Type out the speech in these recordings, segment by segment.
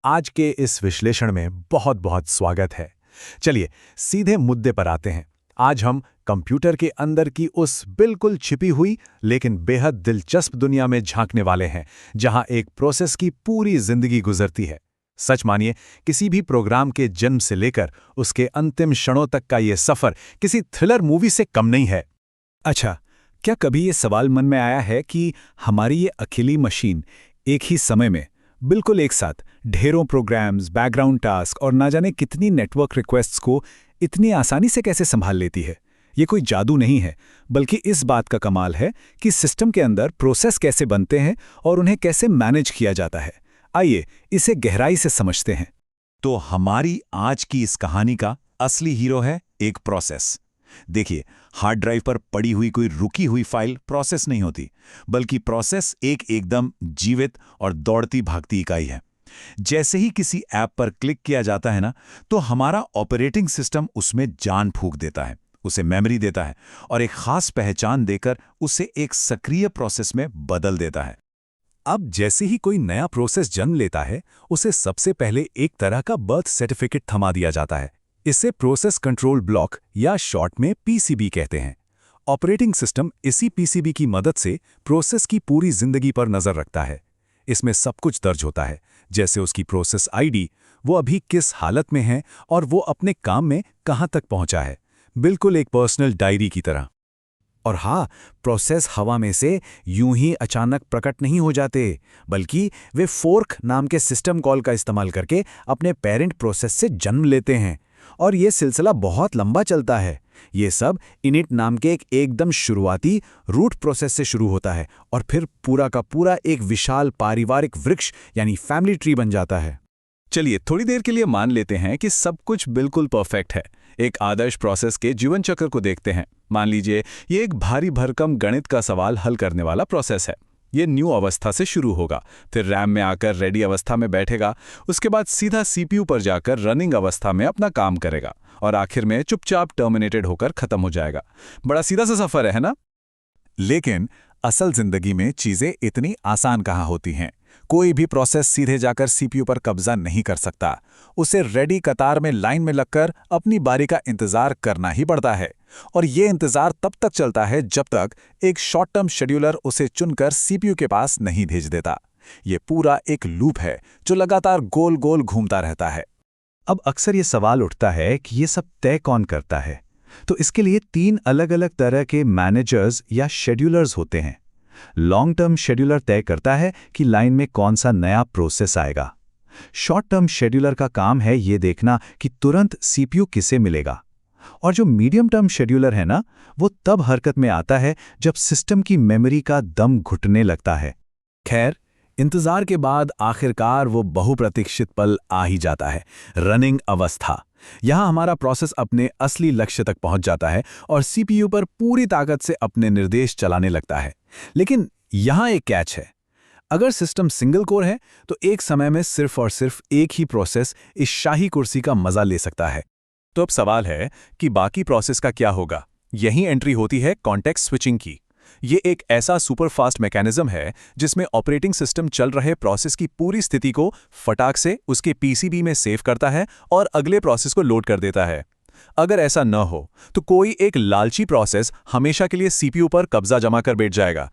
आज के इस विश्लेषण में बहुत बहुत स्वागत है। चलिए सीधे मुद्दे पर आते हैं। आज हम कंप्यूटर के अंदर की उस बिल्कुल छिपी हुई लेकिन बेहद दिलचस्प दुनिया में झांकने वाले हैं, जहां एक प्रोसेस की पूरी जिंदगी गुजरती है। सच मानिए, किसी भी प्रोग्राम के जन्म से लेकर उसके अंतिम क्षणों तक का ये सफर किसी थ्रिलर मूवी से कम नहीं है। अच्छा, क्या कभी ये सवाल मन में आया है कि हमारी ये अकेली मशीन एक ही समय में, बिल्कुल एक साथ, ढेरों प्रोग्राम्स, बैकग्राउंड टास्क और ना जाने कितनी नेटवर्क रिक्वेस्ट्स को इतनी आसानी से कैसे संभाल लेती है? ये कोई जादू नहीं है, बल्कि इस बात का कमाल है कि सिस्टम के अंदर प्रोसेस कैसे बनते हैं और उन्हें कैसे मैनेज किया जाता है। आइए इसे गहराई से समझते हैं। तो हमारी आज की इस कहानी का असली हीरो है एक प्रोसेस। देखिए, हार्ड ड्राइव पर पड़ी हुई कोई रुकी हुई फाइल प्रोसेस नहीं होती, बल्कि प्रोसेस एक एकदम जीवित और दौड़ती भागती इकाई है। जैसे ही किसी ऐप पर क्लिक किया जाता है ना, तो हमारा ऑपरेटिंग सिस्टम उसमें जान फूंक देता है, उसे मेमोरी देता है और एक खास पहचान देकर उसे एक सक्रिय प्रोसेस में बदल देता है। अब जैसे ही कोई नया प्रोसेस जन्म लेता है, उसे सबसे पहले एक तरह का बर्थ सर्टिफिकेट थमा दिया जाता है। इसे प्रोसेस कंट्रोल ब्लॉक या शॉर्ट में पीसीबी कहते हैं। ऑपरेटिंग सिस्टम इसी पीसीबी की मदद से प्रोसेस की पूरी जिंदगी पर नजर रखता है। इसमें सब कुछ दर्ज होता है, जैसे उसकी प्रोसेस आईडी, वो अभी किस हालत में है और वो अपने काम में कहां तक पहुंचा है, बिल्कुल एक पर्सनल डायरी की तरह। और हाँ, प्रोसेस हवा में से यूं ही अचानक प्रकट नहीं हो जाते, बल्कि वे फोर्क नाम के सिस्टम कॉल का इस्तेमाल करके अपने पेरेंट प्रोसेस से जन्म लेते हैं। और ये सिलसिला बहुत लंबा चलता है। ये सब इनिट नाम के एक एकदम शुरुआती रूट प्रोसेस से शुरू होता है और फिर पूरा का पूरा एक विशाल पारिवारिक वृक्ष यानी फैमिली ट्री बन जाता है। चलिए थोड़ी देर के लिए मान लेते हैं कि सब कुछ बिल्कुल परफेक्ट है। एक आदर्श प्रोसेस के जीवन चक्र को देखते हैं। मान लीजिए ये एक भारी भरकम गणित का सवाल हल करने वाला प्रोसेस है। ये न्यू अवस्था से शुरू होगा, फिर रैम में आकर रेडी अवस्था में बैठेगा, उसके बाद सीधा सीपीयू पर जाकर रनिंग अवस्था में अपना काम करेगा और आखिर में चुपचाप टर्मिनेटेड होकर खत्म हो जाएगा। बड़ा सीधा सा सफर है ना? लेकिन असल जिंदगी में चीजें इतनी आसान कहाँ होती हैं। कोई भी प्रोसेस सीधे जाकर सीपीयू पर कब्जा नहीं कर सकता। उसे रेडी कतार में लाइन में लगकर अपनी बारी का इंतजार करना ही पड़ता है। और ये इंतजार तब तक चलता है जब तक एक शॉर्ट टर्म शेड्यूलर उसे चुनकर सीपीयू के पास नहीं भेज देता। ये पूरा एक लूप है जो लगातार गोल गोल घूमता रहता है। अब अक्सर ये सवाल उठता है कि ये सब तय कौन करता है? तो इसके लिए 3 अलग अलग तरह के मैनेजर्स या शेड्यूलर्स होते हैं। लॉन्ग टर्म शेड्यूलर तय करता है कि लाइन में कौन सा नया प्रोसेस आएगा। शॉर्ट टर्म शेड्यूलर का काम है ये देखना कि तुरंत सीपीयू किसे मिलेगा। और जो मीडियम टर्म शेड्यूलर है ना, वो तब हरकत में आता है जब सिस्टम की मेमोरी का दम घुटने लगता है। खैर, इंतजार के बाद आखिरकार वो बहुप्रतीक्षित पल आ ही जाता है, रनिंग अवस्था। यहां हमारा प्रोसेस अपने असली लक्ष्य तक पहुंच जाता है और सीपीयू पर पूरी ताकत से अपने निर्देश चलाने लगता है। लेकिन यहां एक कैच है। अगर सिस्टम सिंगल कोर है तो एक समय में सिर्फ और सिर्फ एक ही प्रोसेस इस शाही कुर्सी का मजा ले सकता है। तो अब सवाल है कि बाकी प्रोसेस का क्या होगा? यही एंट्री होती है कॉन्टेक्स्ट स्विचिंग की। ये एक ऐसा सुपरफास्ट मैकेनिज्म है जिसमें ऑपरेटिंग सिस्टम चल रहे प्रोसेस की पूरी स्थिति को फटाक से उसके पीसीबी में सेव करता है और अगले प्रोसेस को लोड कर देता है। अगर ऐसा न हो तो कोई एक लालची प्रोसेस हमेशा के लिए सीपीयू पर कब्जा जमा कर बैठ जाएगा।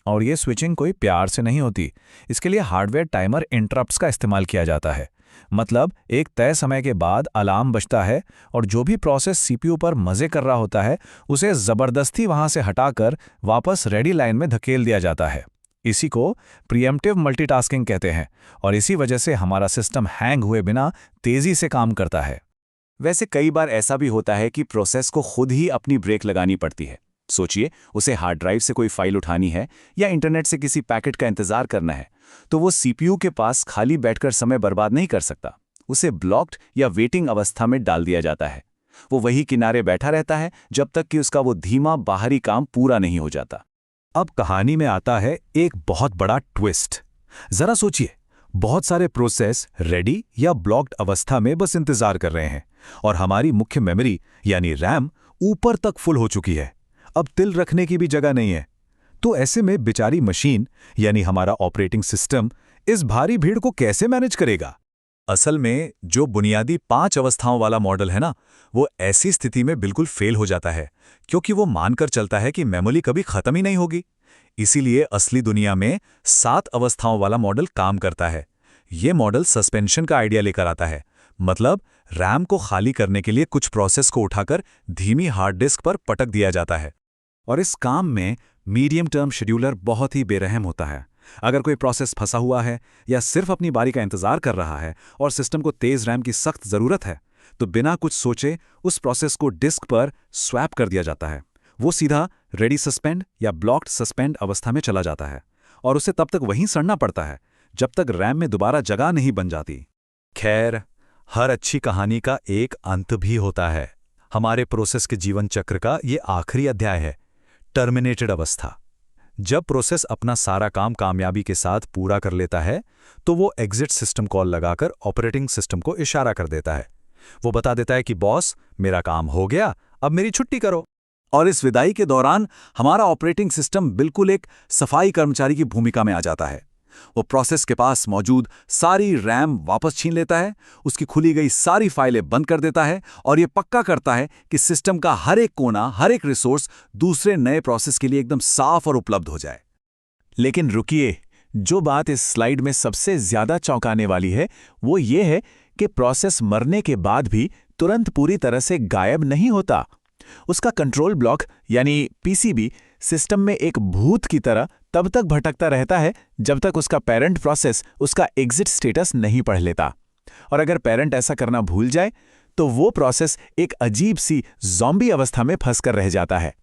और ये स्विचिंग कोई प्यार से नहीं होती। इसके लिए हार्डवेयर टाइमर इंटरप्ट्स का इस्तेमाल किया जाता है। मतलब एक तय समय के बाद अलार्म बजता है और जो भी प्रोसेस सीपीयू पर मजे कर रहा होता है उसे जबरदस्ती वहां से हटाकर वापस रेडी लाइन में धकेल दिया जाता है। इसी को प्रीएम्प्टिव मल्टीटास्किंग कहते हैं और इसी वजह से हमारा सिस्टम हैंग हुए बिना तेजी से काम करता है। वैसे कई बार ऐसा भी होता है कि प्रोसेस को खुद ही अपनी ब्रेक लगानी पड़ती है। सोचिए, उसे हार्ड ड्राइव से कोई फाइल उठानी है या इंटरनेट से किसी पैकेट का इंतजार करना है, तो वो सीपीयू के पास खाली बैठकर समय बर्बाद नहीं कर सकता। उसे ब्लॉक्ड या वेटिंग अवस्था में डाल दिया जाता है। वो वही किनारे बैठा रहता है जब तक कि उसका वो धीमा बाहरी काम पूरा नहीं हो जाता। अब कहानी में आता है एक बहुत बड़ा ट्विस्ट। जरा सोचिए, बहुत सारे प्रोसेस रेडी या ब्लॉक्ड अवस्था में बस इंतजार कर रहे हैं और हमारी मुख्य मेमोरी यानी रैम ऊपर तक फुल हो चुकी है। अब तिल रखने की भी जगह नहीं है। तो ऐसे में बेचारी मशीन यानी हमारा ऑपरेटिंग सिस्टम इस भारी भीड़ को कैसे मैनेज करेगा? असल में जो बुनियादी 5 अवस्थाओं वाला मॉडल है ना, वो ऐसी स्थिति में बिल्कुल फेल हो जाता है, क्योंकि वो मानकर चलता है कि मेमोरी कभी खत्म ही नहीं होगी। इसीलिए असली दुनिया में 7 अवस्थाओं वाला मॉडल काम करता है। ये मॉडल सस्पेंशन का आइडिया लेकर आता है, मतलब रैम को खाली करने के लिए कुछ प्रोसेस को उठाकर धीमी हार्ड डिस्क पर पटक दिया जाता है। और इस काम में मीडियम टर्म शेड्यूलर बहुत ही बेरहम होता है। अगर कोई प्रोसेस फंसा हुआ है या सिर्फ अपनी बारी का इंतजार कर रहा है और सिस्टम को तेज रैम की सख्त जरूरत है, तो बिना कुछ सोचे उस प्रोसेस को डिस्क पर स्वैप कर दिया जाता है। वो सीधा रेडी सस्पेंड या ब्लॉक्ड सस्पेंड अवस्था में चला जाता है और उसे तब तक वहीं सड़ना पड़ता है जब तक रैम में दोबारा जगह नहीं बन जाती। खैर, हर अच्छी कहानी का एक अंत भी होता है। हमारे प्रोसेस के जीवन चक्र का ये आखिरी अध्याय है, टर्मिनेटेड अवस्था। जब प्रोसेस अपना सारा काम कामयाबी के साथ पूरा कर लेता है, तो वो एग्जिट सिस्टम कॉल लगाकर ऑपरेटिंग सिस्टम को इशारा कर देता है। वो बता देता है कि बॉस, मेरा काम हो गया, अब मेरी छुट्टी करो। और इस विदाई के दौरान हमारा ऑपरेटिंग सिस्टम बिल्कुल एक सफाई कर्मचारी की भूमिका में आ जाता है। वो प्रोसेस के पास मौजूद सारी रैम वापस छीन लेता है, उसकी खुली गई सारी फाइलें बंद कर देता है और ये पक्का करता है कि सिस्टम का हर एक कोना, हर एक रिसोर्स दूसरे नए प्रोसेस के लिए एकदम साफ और उपलब्ध हो जाए। लेकिन रुकिए, जो बात इस स्लाइड में सबसे ज्यादा चौंकाने वाली है वो ये है कि प्रोसेस मरने के बाद भी तुरंत पूरी तरह से गायब नहीं होता। उसका कंट्रोल ब्लॉक यानी पीसीबी सिस्टम में एक भूत की तरह तब तक भटकता रहता है जब तक उसका पेरेंट प्रोसेस उसका एग्जिट स्टेटस नहीं पढ़ लेता। और अगर पेरेंट ऐसा करना भूल जाए तो वो प्रोसेस एक अजीब सी ज़ॉम्बी अवस्था में फंसकर रह जाता है।